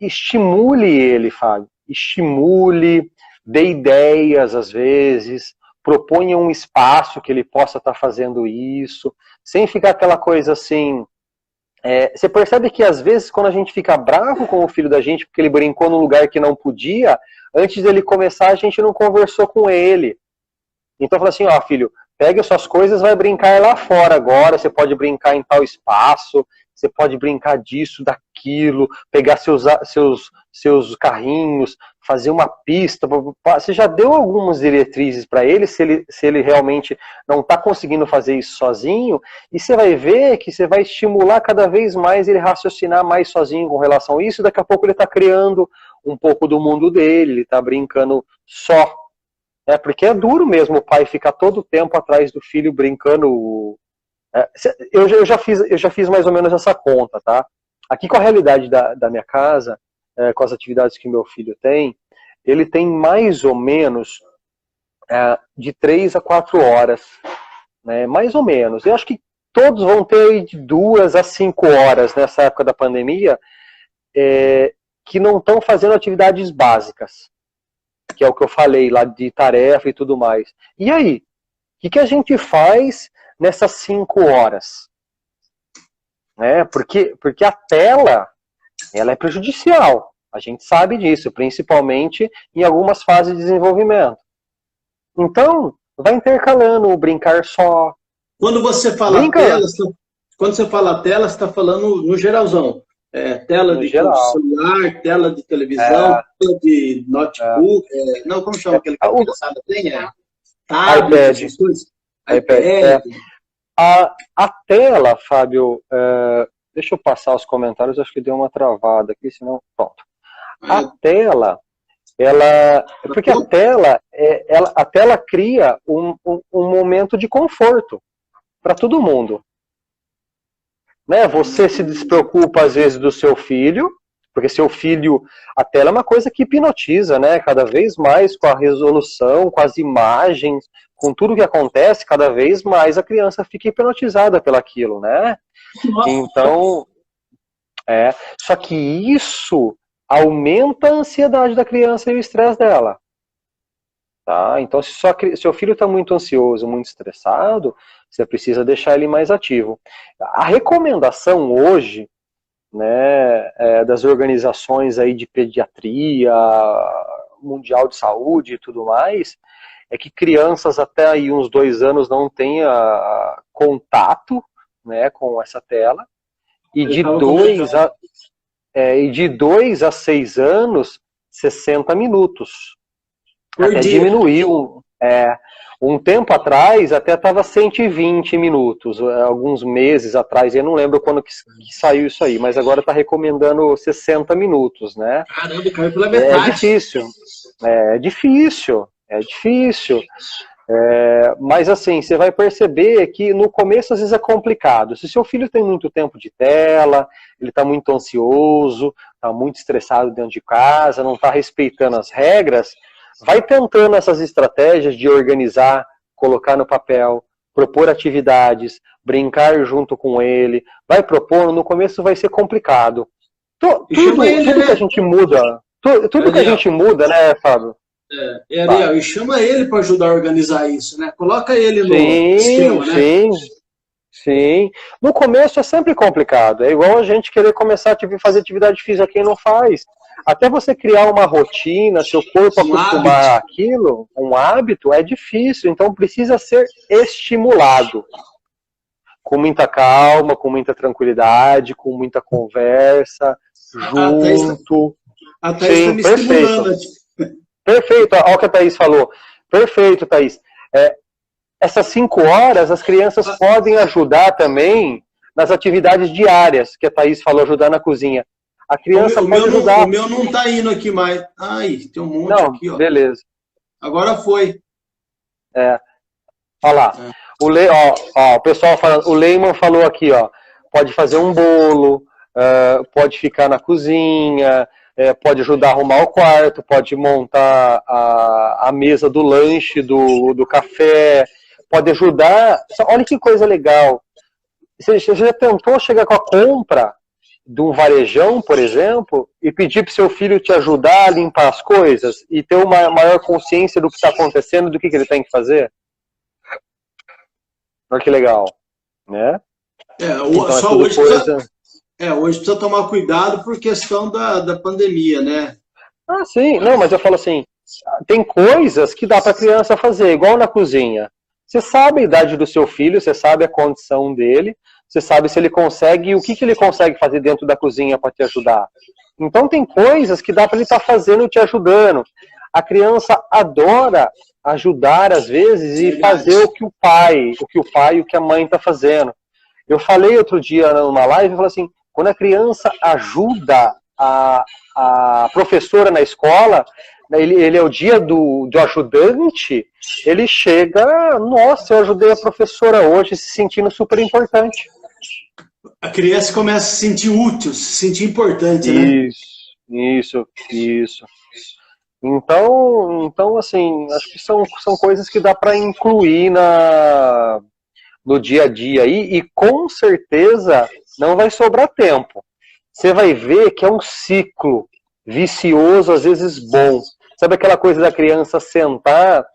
Estimule ele, Fábio. Estimule, dê ideias às vezes, proponha um espaço que ele possa estar fazendo isso, sem ficar aquela coisa assim... você percebe que às vezes quando a gente fica bravo com o filho da gente porque ele brincou num lugar que não podia, antes dele começar a gente não conversou com ele. Então eu falo assim, ó, filho, pegue as suas coisas, vai brincar lá fora agora, você pode brincar em tal espaço, você pode brincar disso, daquilo, pegar seus carrinhos, fazer uma pista. Você já deu algumas diretrizes para ele, se ele realmente não está conseguindo fazer isso sozinho, e você vai ver que você vai estimular cada vez mais ele raciocinar mais sozinho com relação a isso, daqui a pouco ele está criando um pouco do mundo dele, ele está brincando só. Porque é duro mesmo o pai ficar todo o tempo atrás do filho brincando. Eu já fiz mais ou menos essa conta, tá? Aqui com a realidade da minha casa, com as atividades que meu filho tem, ele tem mais ou menos de 3 a 4 horas, né? Mais ou menos. Eu acho que todos vão ter de 2 a 5 horas nessa época da pandemia que não estão fazendo atividades básicas, que é o que eu falei lá de tarefa e tudo mais. E aí? O que a gente faz nessas 5 horas? Porque a tela, ela é prejudicial. A gente sabe disso, principalmente em algumas fases de desenvolvimento. Então, vai intercalando o brincar só. Quando você fala tela, você está falando no geralzão. Tela de celular, tela de televisão, tela de notebook, não, como chama aquele que a criançada tem? Tablet, essas coisas. iPad. A tela, Fábio, deixa eu passar os comentários, acho que deu uma travada aqui, senão, pronto. A tela, porque a tela cria um momento de conforto para todo mundo. Né? Você se despreocupa às vezes do seu filho, porque seu filho, a tela é uma coisa que hipnotiza, né? Cada vez mais com a resolução, com as imagens, com tudo que acontece, cada vez mais a criança fica hipnotizada pelaquilo, né? Então, só que isso aumenta a ansiedade da criança e o estresse dela. Tá? Então, se seu filho está muito ansioso, muito estressado, você precisa deixar ele mais ativo. A recomendação hoje, né, das organizações aí de pediatria, mundial de saúde e tudo mais, é que crianças até aí uns 2 anos não tenham contato, né, com essa tela, e de 2 a 6 anos, 60 minutos. Até diminuiu. Um tempo atrás até estava 120 minutos, alguns meses atrás, eu não lembro quando que saiu isso aí, mas agora está recomendando 60 minutos, né? Caramba, caiu pela metade. É difícil. Mas assim, você vai perceber que no começo às vezes é complicado. Se seu filho tem muito tempo de tela, ele está muito ansioso, está muito estressado dentro de casa, não está respeitando as regras, vai tentando essas estratégias de organizar, colocar no papel, propor atividades, brincar junto com ele, vai propondo, no começo vai ser complicado. Tudo que a gente muda, tudo que a gente muda, né, Fábio? Ariel, e chama ele para ajudar a organizar isso, né? Coloca ele no esquema, né? Sim. No começo é sempre complicado. É igual a gente querer começar a fazer atividade física quem não faz. Até você criar uma rotina, seu corpo acostumar àquilo, um hábito, é difícil. Então precisa ser estimulado. Com muita calma, com muita tranquilidade, com muita conversa, junto. A Thaís está me estimulando. Perfeito, olha o que a Thaís falou. Perfeito, Thaís. Essas 5 horas, as crianças podem ajudar também nas atividades diárias, que a Thaís falou, ajudar na cozinha. A criança pode ajudar. O meu não está indo aqui mais. Ai, tem um monte aqui, ó. Beleza. Agora foi. Olha lá. O pessoal falando, o Lehman falou aqui, ó. Pode fazer um bolo, pode ficar na cozinha, pode ajudar a arrumar o quarto, pode montar a mesa do lanche, do café, pode ajudar. Olha que coisa legal. Você já tentou chegar com a compra de um varejão, por exemplo, e pedir para o seu filho te ajudar a limpar as coisas e ter uma maior consciência do que está acontecendo, do que ele tem que fazer? Olha que legal, né? Então, hoje precisa tomar cuidado por questão da pandemia, né? Sim. Não, mas eu falo assim, tem coisas que dá para a criança fazer, igual na cozinha. Você sabe a idade do seu filho, você sabe a condição dele, você sabe se ele consegue e o que ele consegue fazer dentro da cozinha para te ajudar. Então tem coisas que dá para ele estar fazendo e te ajudando. A criança adora ajudar às vezes e fazer o que o pai e o que a mãe está fazendo. Eu falei outro dia numa live, eu falei assim, quando a criança ajuda a professora na escola, ele é o dia do ajudante, ele chega, nossa, eu ajudei a professora hoje, se sentindo super importante. A criança começa a se sentir útil, se sentir importante, né? Isso. Então, assim, acho que são coisas que dá para incluir no dia a dia aí, e com certeza não vai sobrar tempo. Você vai ver que é um ciclo vicioso, às vezes bom. Sabe aquela coisa da criança sentar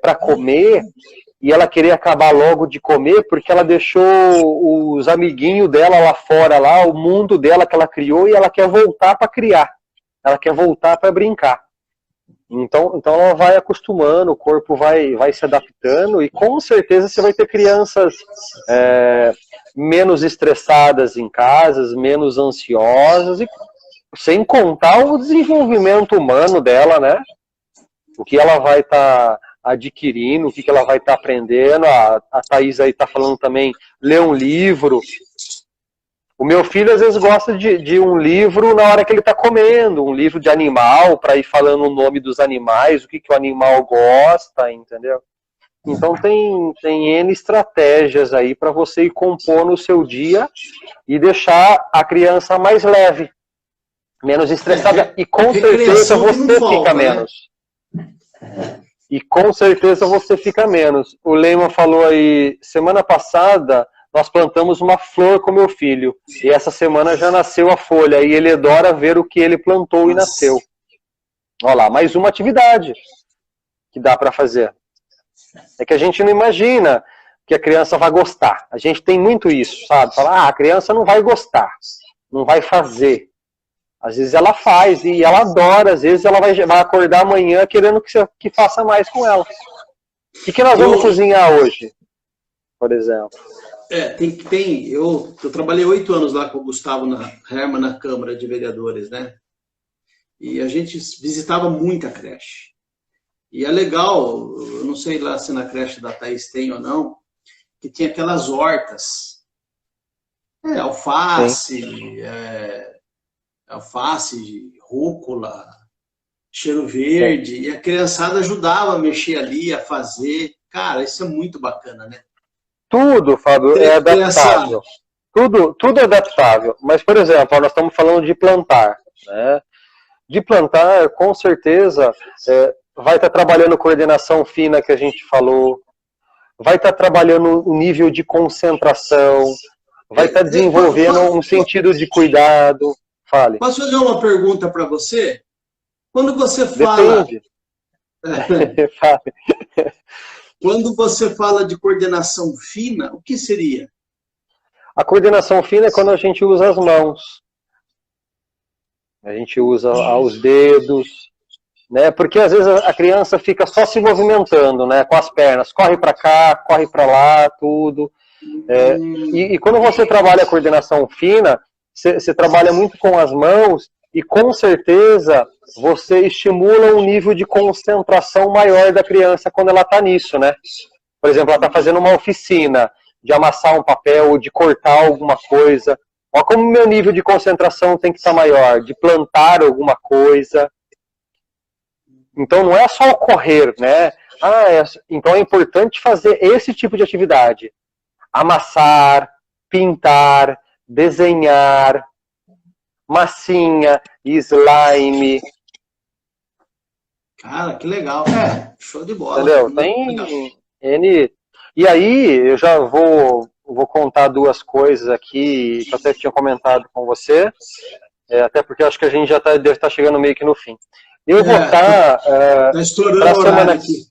para comer e ela querer acabar logo de comer porque ela deixou os amiguinhos dela lá fora, lá, o mundo dela que ela criou, e ela quer voltar para criar. Ela quer voltar para brincar. Então ela vai acostumando, o corpo vai se adaptando, e com certeza você vai ter crianças menos estressadas em casa, menos ansiosas, e sem contar o desenvolvimento humano dela, né? O que ela vai estar adquirindo, o que ela vai estar aprendendo. A Thaís aí está falando também, ler um livro. O meu filho às vezes gosta de um livro na hora que ele está comendo, um livro de animal, para ir falando o nome dos animais, o que o animal gosta, entendeu? Então tem N estratégias aí para você ir compor no seu dia e deixar a criança mais leve, menos estressada, e com certeza você fica menos. E com certeza você fica menos. O Lema falou aí, semana passada nós plantamos uma flor com meu filho, e essa semana já nasceu a folha, e ele adora ver o que ele plantou e nasceu. Olha lá, mais uma atividade que dá para fazer. É que a gente não imagina que a criança vai gostar. A gente tem muito isso, sabe? Fala, a criança não vai gostar, não vai fazer. Às vezes ela faz e ela adora, às vezes ela vai acordar amanhã querendo que faça mais com ela. O que nós vamos cozinhar hoje, por exemplo? Eu trabalhei 8 anos lá com o Gustavo Herman na Câmara de Vereadores, né? E a gente visitava muita creche. E é legal, eu não sei lá se na creche da Thaís tem ou não, que tinha aquelas hortas. Alface, rúcula, cheiro verde, e a criançada ajudava a mexer ali, a fazer. Cara, isso é muito bacana, né? Tudo, Fábio, é adaptável. Tudo é adaptável. Mas, por exemplo, nós estamos falando de plantar, né? De plantar, com certeza, vai estar trabalhando coordenação fina que a gente falou, vai estar trabalhando o nível de concentração, vai estar desenvolvendo um sentido de cuidado. Fale. Posso fazer uma pergunta para você? Quando você fala... Depende. Quando você fala de coordenação fina, o que seria? A coordenação fina é quando a gente usa as mãos. A gente usa os dedos, né? Porque às vezes a criança fica só se movimentando, né? Com as pernas, corre para cá, corre para lá, tudo. E quando você trabalha a coordenação fina, você trabalha muito com as mãos e com certeza você estimula um nível de concentração maior da criança quando ela está nisso, né? Por exemplo, ela está fazendo uma oficina de amassar um papel ou de cortar alguma coisa. Olha como o meu nível de concentração tem que estar maior, de plantar alguma coisa. Então não é só o correr, né? Então é importante fazer esse tipo de atividade. Amassar, pintar, desenhar, massinha, slime. Cara, que legal. Show de bola. Entendeu? Tem N. E aí, eu já vou contar duas coisas aqui, que eu até tinha comentado com você, até porque eu acho que a gente já deve estar chegando meio que no fim. Eu vou estar... Tá estourando o horário aqui.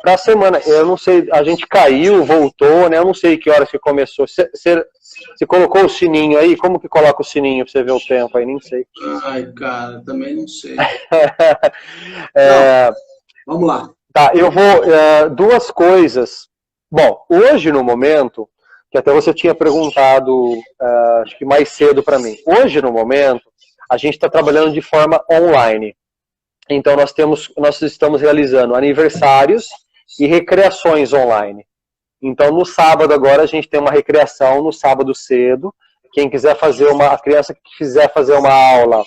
para a semana, eu não sei, a gente caiu, voltou, né? Eu não sei que horas que começou. Você colocou o sininho aí? Como que coloca o sininho para você ver o tempo aí? Nem sei. Ai, cara, também não sei. É, Não, vamos lá. tá, eu vou. Duas coisas. Bom, hoje no momento, que até você tinha perguntado, acho que mais cedo para mim. Hoje no momento, a gente está trabalhando de forma online. Então nós estamos realizando aniversários e recreações online. Então no sábado agora a gente tem uma recreação no sábado cedo. Quem quiser fazer a criança que quiser fazer uma aula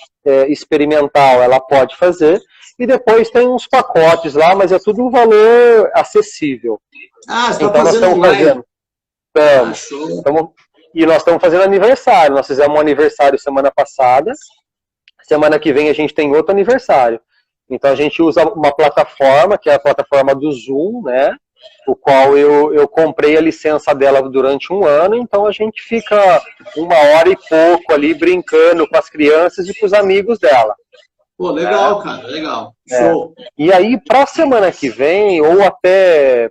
experimental, ela pode fazer. E depois tem uns pacotes lá, mas é tudo um valor acessível. Ah, você então está fazendo online? E nós estamos fazendo aniversário. Nós fizemos um aniversário semana passada. Semana que vem a gente tem outro aniversário. Então a gente usa uma plataforma, que é a plataforma do Zoom, né? O qual eu comprei a licença dela durante um ano, então a gente fica 1 hora e pouco ali brincando com as crianças e com os amigos dela. Pô, legal, cara, legal. Show. E aí, para a semana que vem, ou até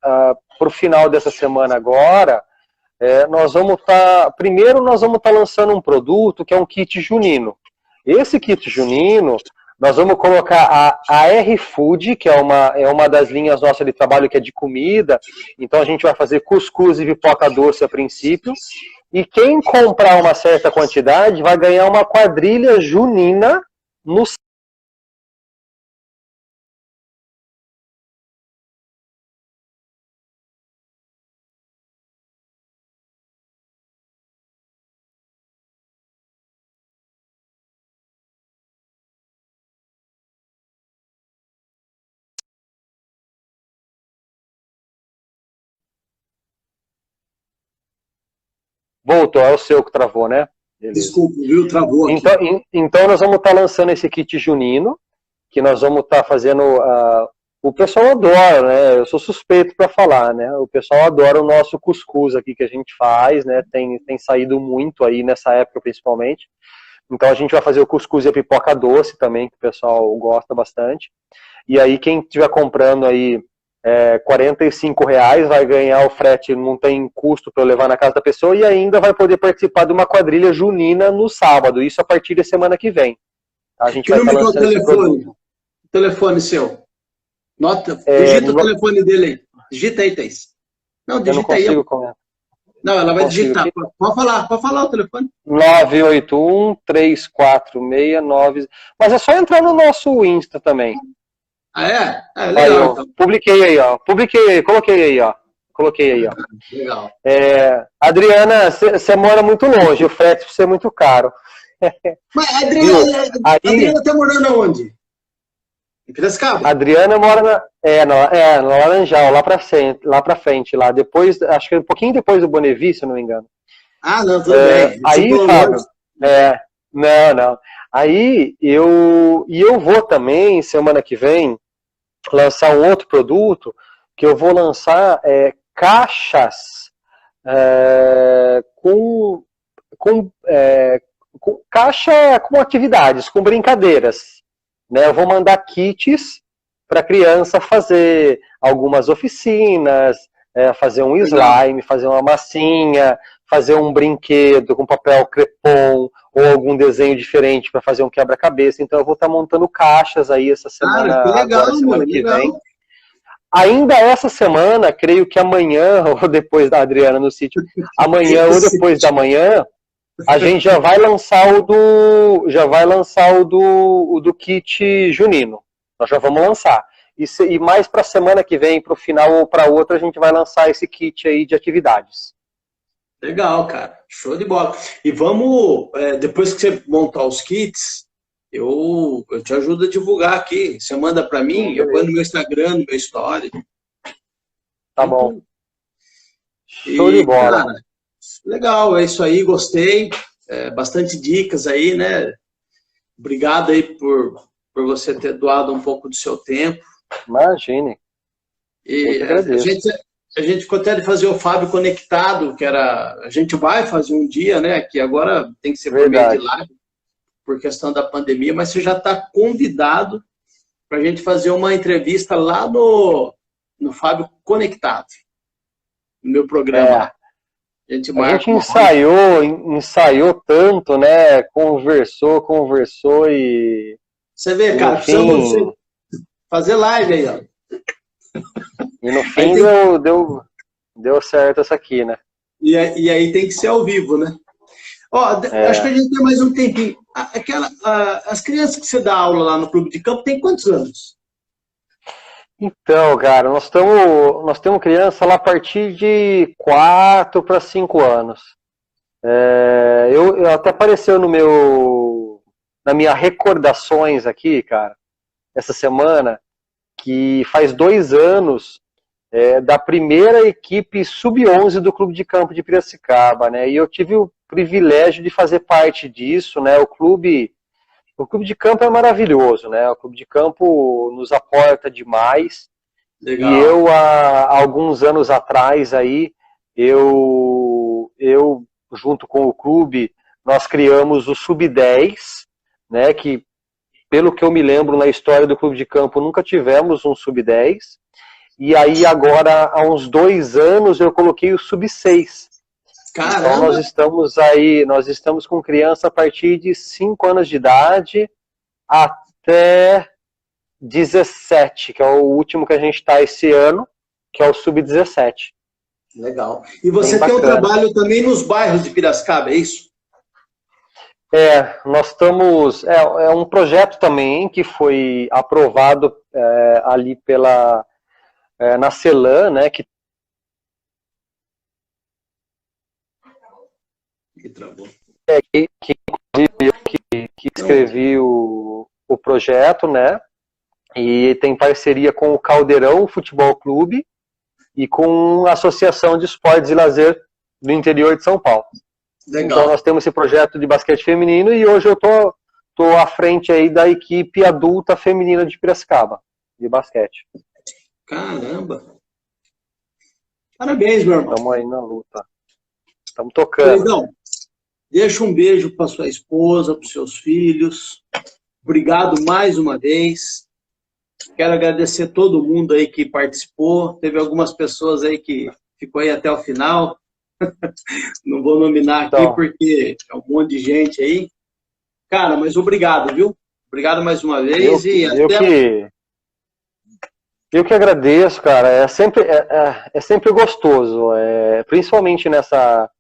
para o final dessa semana agora, nós vamos estar. Primeiro, nós vamos estar lançando um produto que é um kit junino. Esse kit junino, nós vamos colocar a R-Food, que é uma das linhas nossas de trabalho que é de comida. Então a gente vai fazer cuscuz e pipoca doce a princípio. E quem comprar uma certa quantidade vai ganhar uma quadrilha junina no Voltou, é o seu que travou, né? Beleza. Desculpa, viu? Travou aqui. Então nós vamos estar lançando esse kit junino, que nós vamos estar fazendo... o pessoal adora, né? Eu sou suspeito para falar, né? O pessoal adora o nosso cuscuz aqui que a gente faz, né? Tem saído muito aí nessa época, principalmente. Então a gente vai fazer o cuscuz e a pipoca doce também, que o pessoal gosta bastante. E aí quem estiver comprando aí R$45 vai ganhar o frete, não tem custo para eu levar na casa da pessoa, e ainda vai poder participar de uma quadrilha junina no sábado, isso a partir da semana que vem. A gente vai estar lançando esse produto. O telefone seu? Nota, digita o telefone dele aí. Digita aí, Thaís. Não, digita aí. Eu não consigo. Não, ela vai digitar. Aqui. Pode falar o telefone. 981-346-9... Mas é só entrar no nosso Insta também. Ah, é? Legal. Aí, então. Publiquei aí, ó. Coloquei aí, ó. Legal. Adriana, você mora muito longe, o frete vai ser muito caro. Mas a Adriana tá morando onde? Em Piracicaba? A Adriana mora no Laranjal, lá pra frente, lá depois, acho que um pouquinho depois do Bonnevie, se eu não me engano. Ah, não, tudo bem. Aí, Fábio, não. Aí eu vou também, semana que vem, lançar um outro produto, que eu vou lançar caixas com caixa com atividades, com brincadeiras. Né? Eu vou mandar kits para a criança fazer algumas oficinas, fazer um slime, fazer uma massinha, fazer um brinquedo com papel crepom, ou algum desenho diferente para fazer um quebra-cabeça. Então eu vou estar montando caixas aí essa semana, semana que vem. Ainda essa semana, creio que amanhã, ou depois da Adriana no sítio, amanhã ou depois da manhã, a gente já vai lançar o do kit junino. Nós já vamos lançar. E mais para a semana que vem, para o final ou para outra, a gente vai lançar esse kit aí de atividades. Legal, cara. Show de bola. E vamos, depois que você montar os kits, eu te ajudo a divulgar aqui. Você manda para mim, eu ponho no meu Instagram, no meu story. Tá bom. Show de bola. Cara, legal, é isso aí, gostei. Bastante dicas aí, né? Obrigado aí por você ter doado um pouco do seu tempo. Imagine. E a gente ficou até de fazer o Fábio Conectado, que a gente vai fazer um dia, né? Que agora tem que ser por meio de live, por questão da pandemia, mas você já está convidado para a gente fazer uma entrevista lá no no Fábio Conectado, no meu programa. A gente ensaiou tanto, né? Conversou e... Você vê, cara, precisamos fazer live aí, ó. E no fim deu certo essa aqui, né? E aí tem que ser ao vivo, né? Ó, acho que a gente tem mais um tempinho. As crianças que você dá aula lá no clube de campo, tem quantos anos? Então, cara, nós temos criança lá a partir de 4 para 5 anos. Eu até apareceu na minha recordações aqui, cara, essa semana, que faz 2 anos da primeira equipe sub-11 do Clube de Campo de Piracicaba, né? E eu tive o privilégio de fazer parte disso, né? O clube de campo é maravilhoso, né? O clube de campo nos aporta demais. Legal. E eu, há alguns anos atrás, aí, eu junto com o clube, nós criamos o Sub-10, né? Que, pelo que eu me lembro na história do clube de campo, nunca tivemos um Sub-10. E aí, agora, há uns 2 anos, eu coloquei o Sub-6. Caramba. Então nós estamos com criança a partir de 5 anos de idade até 17, que é o último que a gente está esse ano, que é o Sub-17. Legal. E você tem um trabalho também nos bairros de Piracicaba, é isso? Nós estamos... É um projeto também que foi aprovado ali na CELAM, né, que travou. Inclusive eu que escrevi o projeto, né? E tem parceria com o Caldeirão Futebol Clube e com a Associação de Esportes e Lazer do interior de São Paulo. Legal. Então nós temos esse projeto de basquete feminino e hoje eu tô à frente aí da equipe adulta feminina de Piracicaba, de basquete. Caramba! Parabéns, meu irmão. Estamos aí na luta. Estamos tocando. Então, deixa um beijo para sua esposa, para os seus filhos. Obrigado mais uma vez. Quero agradecer todo mundo aí que participou. Teve algumas pessoas aí que ficou aí até o final. Não vou nominar aqui porque é um monte de gente aí. Cara, mas obrigado, viu? Obrigado mais uma vez. Eu que agradeço, cara. É sempre gostoso, principalmente nessa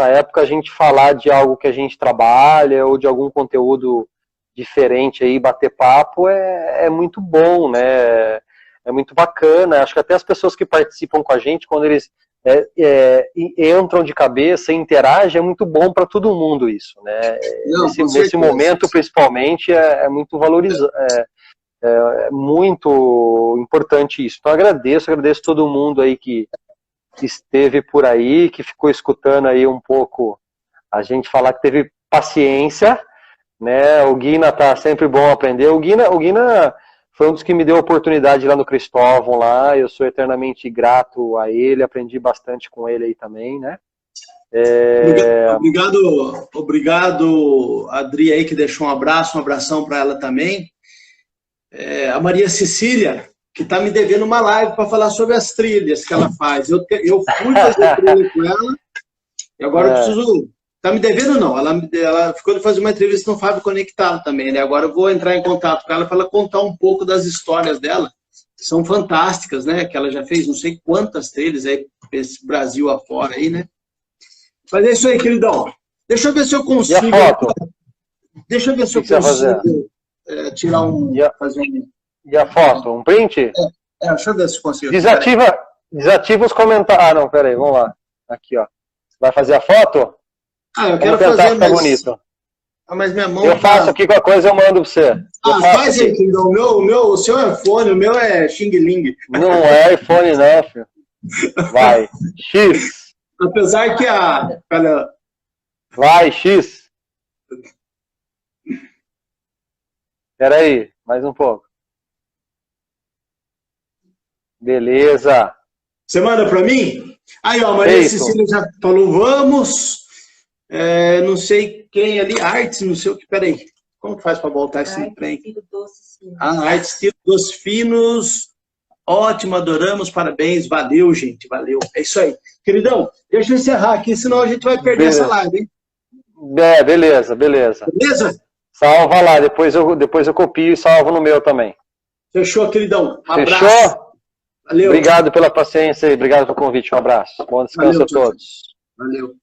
época, a gente falar de algo que a gente trabalha ou de algum conteúdo diferente aí, bater papo, é muito bom, né? É muito bacana. Acho que até as pessoas que participam com a gente, quando eles entram de cabeça e interagem, é muito bom para todo mundo isso, né? Nesse momento, principalmente, é muito valorizado. É muito importante isso. Então agradeço todo mundo aí que esteve por aí, que ficou escutando aí um pouco a gente falar, que teve paciência, né? O Guina tá sempre bom aprender. O Guina foi um dos que me deu a oportunidade lá no Cristóvão lá. Eu sou eternamente grato a ele, aprendi bastante com ele aí também, né? Obrigado, Adri aí, que deixou um abração para ela também. A Maria Cecília, que está me devendo uma live para falar sobre as trilhas que ela faz. Eu fui fazer trilha com ela e agora eu preciso... Está me devendo não, ela ficou de fazer uma entrevista no Fábio Conectado também, né? Agora eu vou entrar em contato com ela para ela contar um pouco das histórias dela, que são fantásticas, né? Que ela já fez não sei quantas trilhas aí, esse Brasil afora aí, né? Mas é isso aí, queridão. Deixa eu ver se eu consigo... E a foto? Deixa eu ver se eu consigo tirar um... E a foto? Um print? Deixa eu ver se eu consigo. Desativa os comentários. Ah, não, peraí, vamos lá. Aqui, ó. Vai fazer a foto? Eu quero fazer, mas... bonito. Mas minha mão eu faço aqui, qualquer coisa eu mando pra você. Faz aí, querido. O seu é iPhone, o meu é Xing Ling. Não é iPhone não, filho. Vai. X. Apesar que Vai, X. Peraí, mais um pouco. Beleza. Você manda pra mim? Aí, ó, Maria Cecília já falou, vamos. Não sei quem ali, Artes, não sei o que, peraí. Como que faz pra voltar esse trem? Artes Tiro Doce Finos. Ótimo, adoramos, parabéns, valeu, gente, valeu. É isso aí. Queridão, deixa eu encerrar aqui, senão a gente vai perder essa live, hein? Beleza. Beleza? Salva lá, depois eu copio e salvo no meu também. Fechou, queridão. Um abraço. Fechou? Valeu. Obrigado pela paciência e obrigado pelo convite. Um abraço. Bom descanso a todos. Valeu.